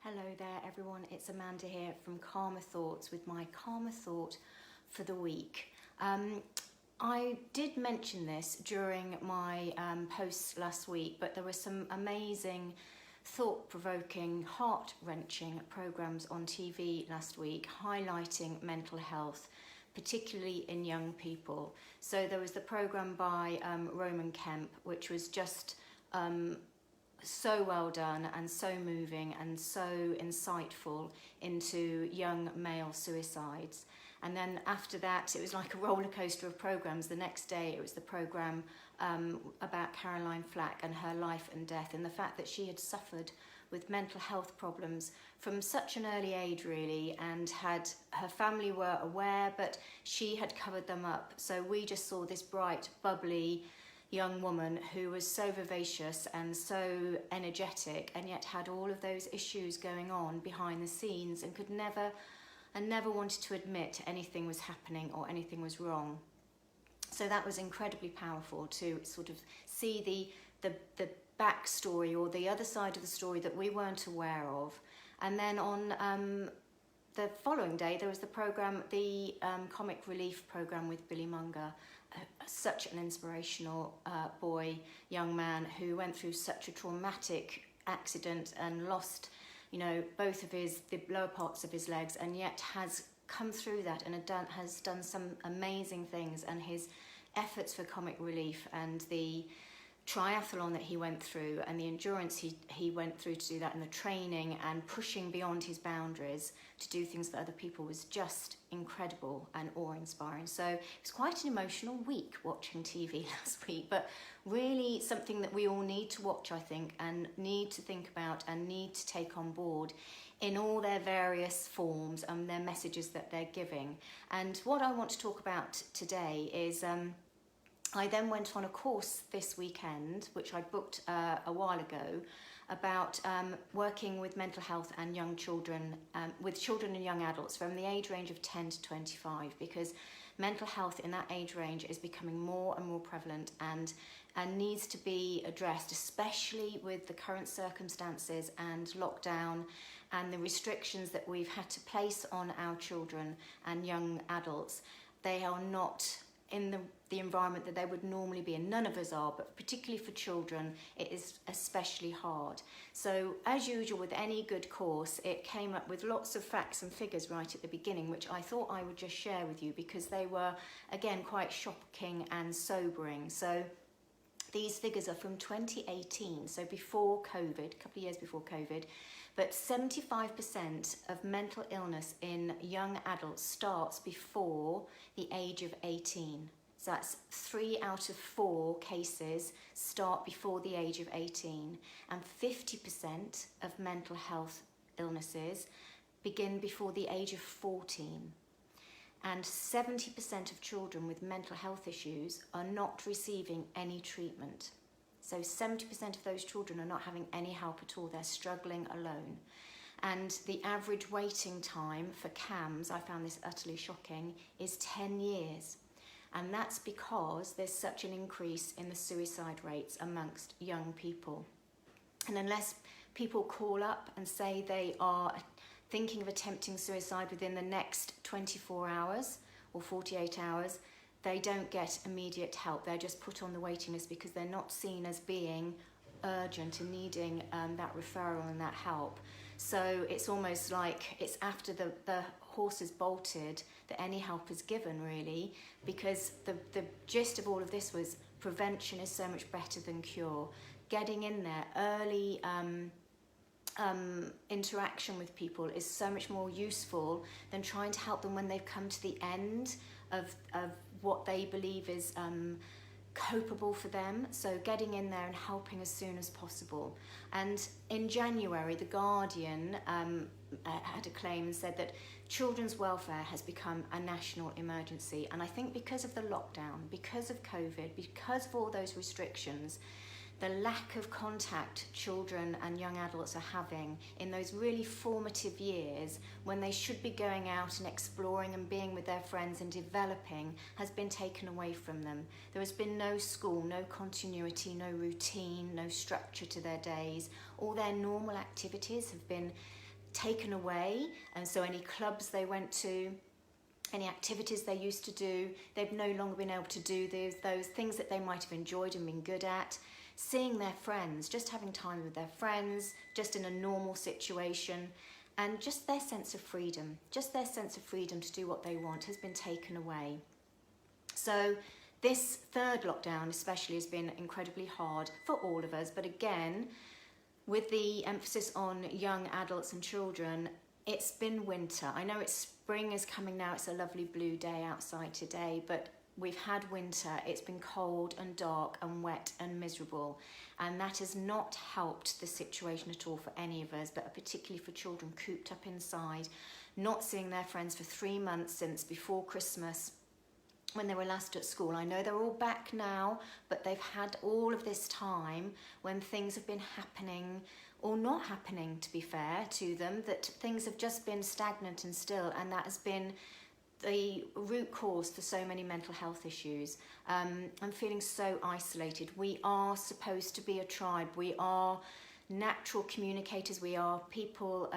Hello there everyone, it's Amanda here from Calmer Thoughts with my Calmer Thought for the week. I did mention this during my posts last week, but there were some amazing, thought-provoking, heart-wrenching programmes on TV last week highlighting mental health, particularly in young people. So there was the programme by Roman Kemp, which was just so well done and so moving and so insightful into young male suicides. And then after that, it was like a roller coaster of programs. The next day, it was the program about Caroline Flack and her life and death, and the fact that she had suffered with mental health problems from such an early age, really, and her family were aware, but she had covered them up. So we just saw this bright, bubbly young woman who was so vivacious and so energetic, and yet had all of those issues going on behind the scenes and never wanted to admit anything was happening or anything was wrong. So that was incredibly powerful to sort of see the backstory or the other side of the story that we weren't aware of. And then on the following day, there was the program, the comic relief program with Billy Munger, such an inspirational young man who went through such a traumatic accident and lost, both of the lower parts of his legs, and yet has come through that and has done some amazing things. And his efforts for comic relief and the triathlon that he went through and the endurance he went through to do that, and the training and pushing beyond his boundaries to do things for other people was just incredible and awe-inspiring. So it was quite an emotional week watching TV last week, but really something that we all need to watch, I think, and need to think about and need to take on board in all their various forms and their messages that they're giving. And what I want to talk about today is I then went on a course this weekend, which I booked a while ago, about working with mental health and young children, with children and young adults from the age range of 10 to 25, because mental health in that age range is becoming more and more prevalent and needs to be addressed, especially with the current circumstances and lockdown and the restrictions that we've had to place on our children and young adults. They are not in the environment that they would normally be in. None of us are, but particularly for children, it is especially hard. So as usual with any good course, it came up with lots of facts and figures right at the beginning, which I thought I would just share with you because they were, again, quite shocking and sobering. So these figures are from 2018, so before COVID, a couple of years before COVID, but 75% of mental illness in young adults starts before the age of 18. So that's 3 out of 4 cases start before the age of 18. And 50% of mental health illnesses begin before the age of 14. And 70% of children with mental health issues are not receiving any treatment. So 70% of those children are not having any help at all. They're struggling alone. And the average waiting time for CAMHS, I found this utterly shocking, is 10 years. And that's because there's such an increase in the suicide rates amongst young people. And unless people call up and say they are thinking of attempting suicide within the next 24 hours or 48 hours, they don't get immediate help. They're just put on the waiting list because they're not seen as being urgent and needing that referral and that help. So it's almost like it's after the horse has bolted that any help is given, really, because the gist of all of this was prevention is so much better than cure. Getting in there early, interaction with people is so much more useful than trying to help them when they've come to the end of what they believe is copable for them. So getting in there and helping as soon as possible. And in January, The Guardian had a claim and said that children's welfare has become a national emergency. And I think because of the lockdown, because of COVID, because of all those restrictions, the lack of contact children and young adults are having in those really formative years when they should be going out and exploring and being with their friends and developing has been taken away from them. There has been no school, no continuity, no routine, no structure to their days. All their normal activities have been taken away, and so any clubs they went to, any activities they used to do, they've no longer been able to do those things that they might have enjoyed and been good at. Seeing their friends, just having time with their friends, just in a normal situation, and just their sense of freedom, to do what they want has been taken away. So this third lockdown especially has been incredibly hard for all of us, but again, with the emphasis on young adults and children, it's been winter. I know spring is coming now, it's a lovely blue day outside today, but we've had winter. It's been cold and dark and wet and miserable, and that has not helped the situation at all for any of us, but particularly for children cooped up inside, not seeing their friends for 3 months since before Christmas, when they were last at school. I know they're all back now, but they've had all of this time when things have been happening or not happening, to be fair to them, that things have just been stagnant and still, and that has been the root cause for so many mental health issues. I'm feeling so isolated. We are supposed to be a tribe. We are natural communicators. We are people,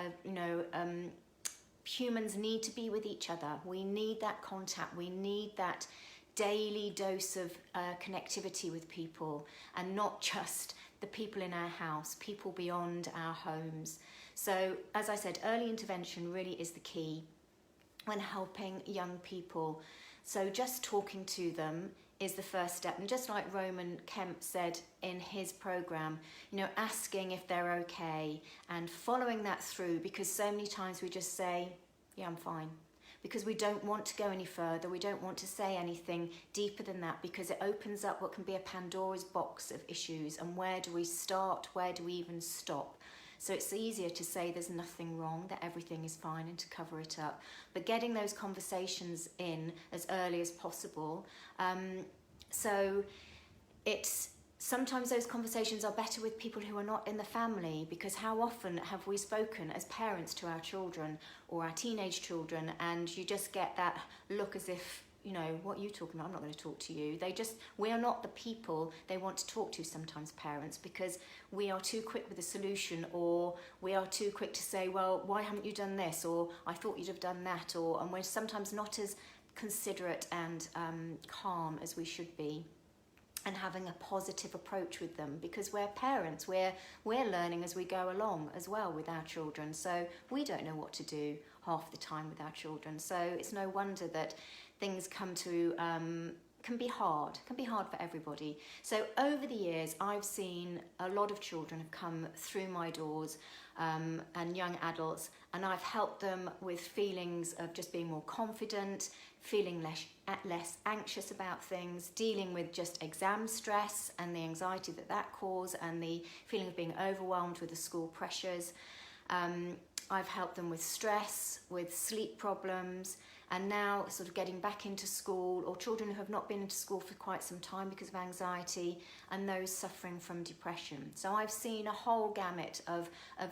humans need to be with each other. We need that contact. We need that daily dose of connectivity with people, and not just the people in our house, people beyond our homes. So, as I said, early intervention really is the key when helping young people. So just talking to them is the first step. And just like Roman Kemp said in his program, asking if they're okay and following that through, because so many times we just say, yeah, I'm fine, because we don't want to go any further. We don't want to say anything deeper than that, because it opens up what can be a Pandora's box of issues. And where do we start? Where do we even stop? So it's easier to say there's nothing wrong, that everything is fine, and to cover it up. But getting those conversations in as early as possible. So it's sometimes those conversations are better with people who are not in the family, because how often have we spoken as parents to our children or our teenage children, and you just get that look as if, what are you talking about? I'm not going to talk to you. We are not the people they want to talk to sometimes, parents, because we are too quick with a solution, or we are too quick to say, well, why haven't you done this? Or I thought you'd have done that. And we're sometimes not as considerate and calm as we should be, and having a positive approach with them, because we're parents, we're learning as we go along as well with our children. So we don't know what to do half the time with our children. So it's no wonder that things can be hard for everybody. So over the years, I've seen a lot of children have come through my doors, and young adults, and I've helped them with feelings of just being more confident, feeling less anxious about things, dealing with just exam stress and the anxiety that causes, and the feeling of being overwhelmed with the school pressures. I've helped them with stress, with sleep problems, and now sort of getting back into school, or children who have not been into school for quite some time because of anxiety, and those suffering from depression. So I've seen a whole gamut of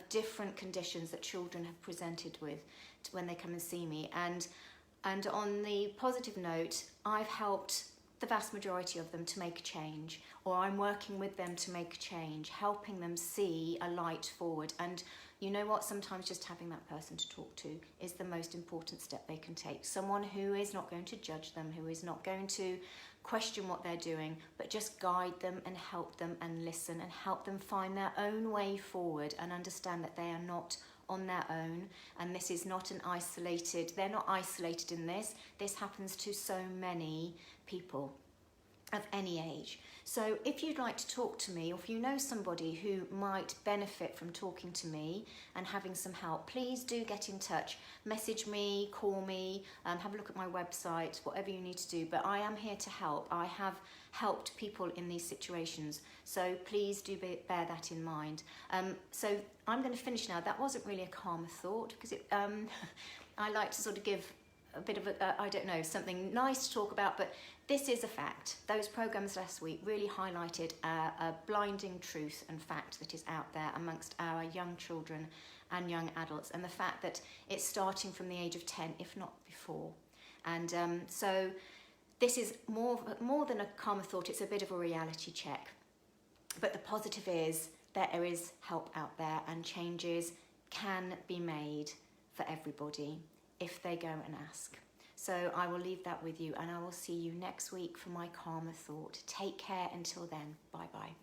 different conditions that children have presented with when they come and see me. And on the positive note, I've helped the vast majority of them to make a change, or I'm working with them to make a change, helping them see a light forward. And you know what? Sometimes just having that person to talk to is the most important step they can take. Someone who is not going to judge them, who is not going to question what they're doing, but just guide them and help them and listen and help them find their own way forward, and understand that they are not on their own, and this is not they're not isolated in this. This happens to so many people of any age. So if you'd like to talk to me, or if you know somebody who might benefit from talking to me and having some help, please do get in touch. Message me, call me, have a look at my website, whatever you need to do. But I am here to help. I have helped people in these situations, so please do bear that in mind. So I'm going to finish now. That wasn't really a calmer thought, because I like to sort of give a bit of something nice to talk about, but this is a fact. Those programs last week really highlighted a blinding truth and fact that is out there amongst our young children and young adults, and the fact that it's starting from the age of 10, if not before. And so this is more than a calmer thought, it's a bit of a reality check. But the positive is that there is help out there, and changes can be made for everybody if they go and ask. So I will leave that with you, and I will see you next week for my karma thought. Take care until then. Bye bye.